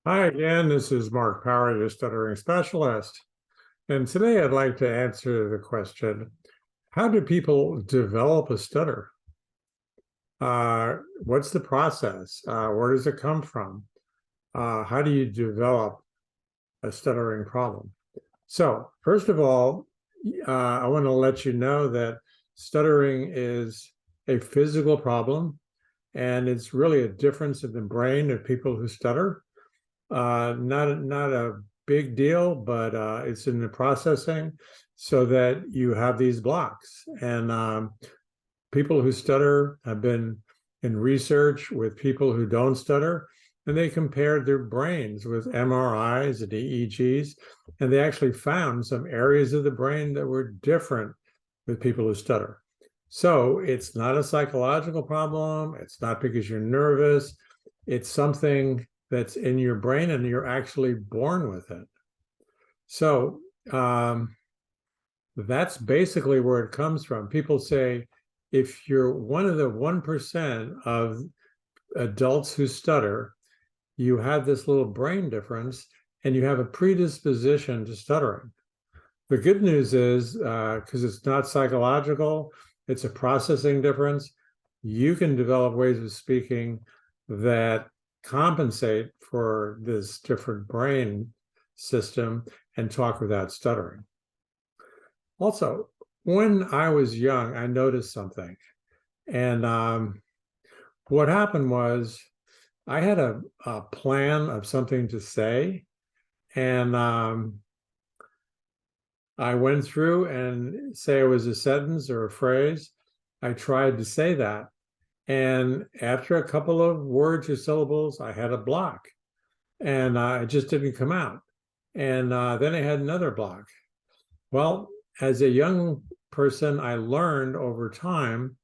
Hi again, this is Mark Power, your stuttering specialist. And today I'd like to answer the question, how do people develop a stutter? What's the process? Where does it come from? How do you develop a stuttering problem? So first of all, I want to let you know that stuttering is a physical problem, and it's really a difference in the brain of people who stutter. Not a big deal, but it's in the processing so that you have these blocks. And people who stutter have been in research with people who don't stutter, and they compared their brains with MRIs and EEGs, and they actually found some areas of the brain that were different with people who stutter. So it's not a psychological problem. It's not because you're nervous. It's something that's in your brain and you're actually born with it. So that's basically where it comes from. People say if you're one of the 1% of adults who stutter, you have this little brain difference and you have a predisposition to stuttering. The good news is, because it's not psychological, it's a processing difference, you can develop ways of speaking that compensate for this different brain system and talk without stuttering. Also, when I was young, I noticed something. And what happened was I had a plan of something to say. And I went through and say it was a sentence or a phrase. I tried to say that. And after a couple of words or syllables, I had a block and it just didn't come out. And then I had another block. Well, as a young person, I learned over time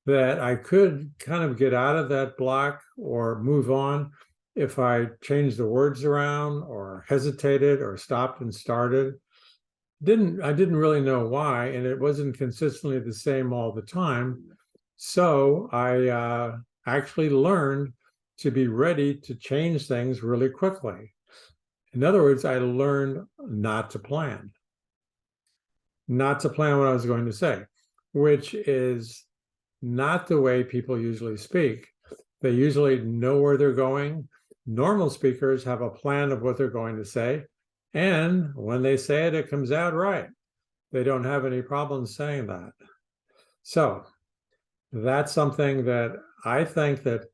that I could kind of get out of that block or move on if I changed the words around or hesitated or stopped and started. I didn't really know why, and it wasn't consistently the same all the time. So I actually learned to be ready to change things really quickly. In other words, I learned not to plan what I was going to say, which is not the way people usually speak. They usually know where they're going. Normal speakers have a plan of what they're going to say. And when they say it, it comes out right. They don't have any problems saying that. So that's something that I think that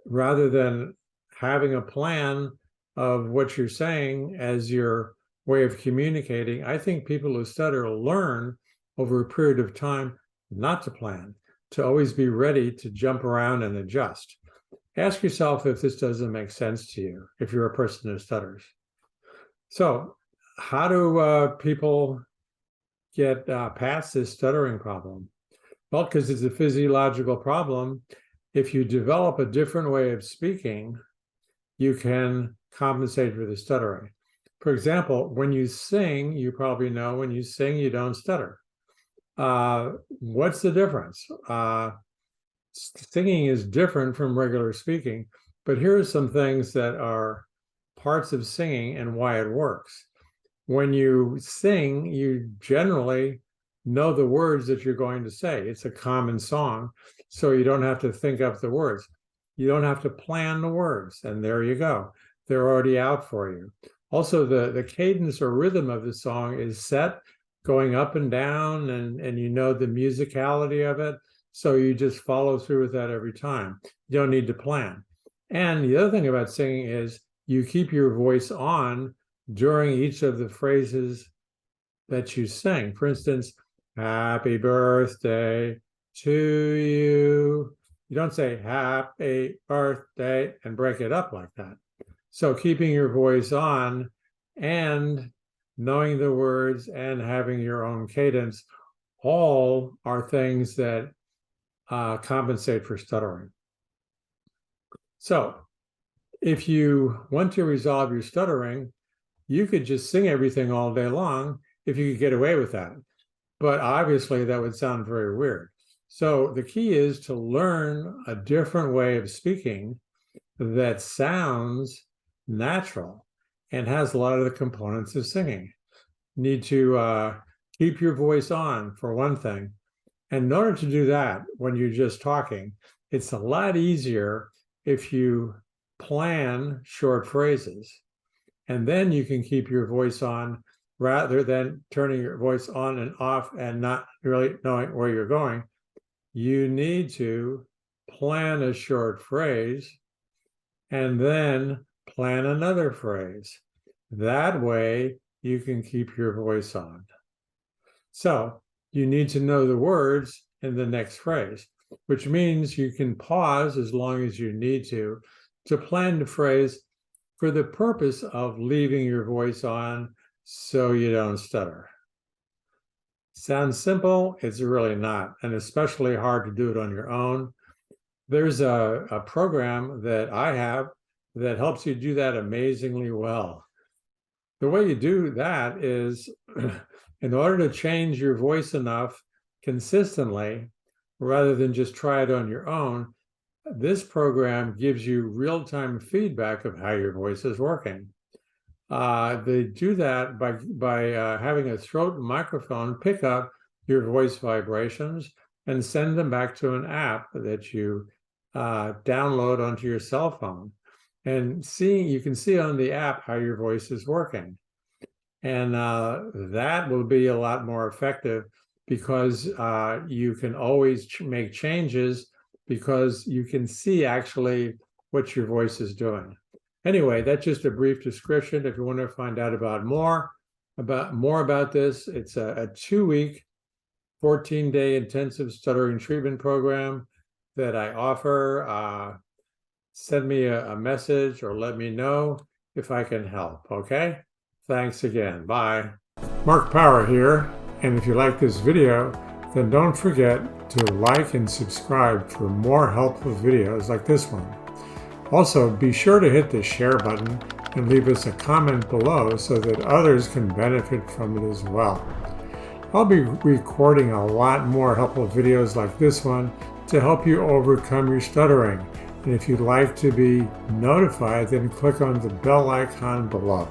rather than having a plan of what you're saying as your way of communicating, I think people who stutter learn over a period of time not to plan, to always be ready to jump around and adjust. Ask yourself if this doesn't make sense to you, if you're a person who stutters. So how do people get past this stuttering problem? Well, because it's a physiological problem. If you develop a different way of speaking, you can compensate for the stuttering. For example, when you sing, you probably know when you sing, you don't stutter. What's the difference? Singing is different from regular speaking, but here are some things that are parts of singing and why it works. When you sing, you generally know the words that you're going to say. It's a common song, so you don't have to think up the words. You don't have to plan the words, and there you go. They're already out for you. Also, the cadence or rhythm of the song is set, going up and down, and you know the musicality of it, so you just follow through with that every time. You don't need to plan. And the other thing about singing is you keep your voice on during each of the phrases that you sing. For instance, happy birthday to you. You don't say happy birthday and break it up like that. So keeping your voice on and knowing the words and having your own cadence all are things that compensate for stuttering. So if you want to resolve your stuttering, you could just sing everything all day long if you could get away with that. But obviously that would sound very weird. So the key is to learn a different way of speaking that sounds natural and has a lot of the components of singing. You need to keep your voice on, for one thing. And in order to do that, when you're just talking, it's a lot easier if you plan short phrases. And then you can keep your voice on rather than turning your voice on and off and not really knowing where you're going. You need to plan a short phrase and then plan another phrase. That way you can keep your voice on. So you need to know the words in the next phrase, which means you can pause as long as you need to plan the phrase for the purpose of leaving your voice on so you don't stutter. Sounds simple, it's really not, and especially hard to do it on your own. There's a program that I have that helps you do that amazingly well. The way you do that is in order to change your voice enough consistently, rather than just try it on your own, this program gives you real-time feedback of how your voice is working. They do that by having a throat microphone pick up your voice vibrations and send them back to an app that you download onto your cell phone. And you can see on the app how your voice is working. And that will be a lot more effective because you can always make changes because you can see actually what your voice is doing. Anyway, that's just a brief description. If you want to find out more about this, it's a 2-week, 14-day intensive stuttering treatment program that I offer. Send me a message or let me know if I can help, okay? Thanks again. Bye. Mark Power here, and if you like this video, then don't forget to like and subscribe for more helpful videos like this one. Also, be sure to hit the share button and leave us a comment below so that others can benefit from it as well. I'll be recording a lot more helpful videos like this one to help you overcome your stuttering. And if you'd like to be notified, then click on the bell icon below.